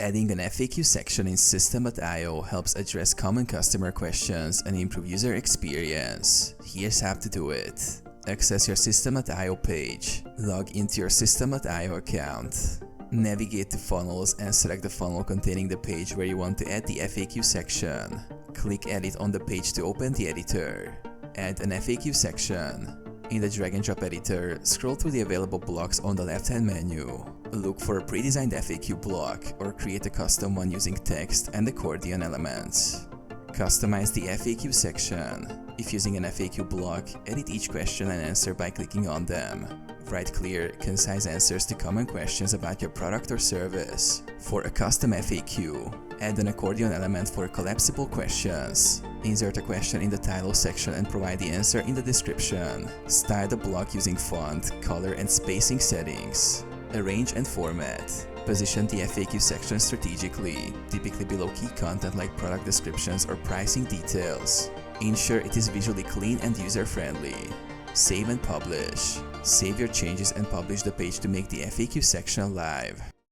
Adding an FAQ section in System.io helps address common customer questions and improve user experience. Here's how to do it. Access your System.io page. Log into your System.io account. Navigate to Funnels and select the funnel containing the page where you want to add the FAQ section. Click Edit on the page to open the editor. Add an FAQ section. In the drag and drop editor, scroll through the available blocks on the left-hand menu. Look for a pre-designed FAQ block or create a custom one using text and accordion elements. Customize the FAQ section. If using an FAQ block, edit each question and answer by clicking on them. Write clear, concise answers to common questions about your product or service. For a custom FAQ, add an accordion element for collapsible questions. Insert a question in the title section and provide the answer in the description. Style the block using font, color, and spacing settings. Arrange and format. Position the FAQ section strategically, typically below key content like product descriptions or pricing details. Ensure it is visually clean and user-friendly. Save and publish. Save your changes and publish the page to make the FAQ section live.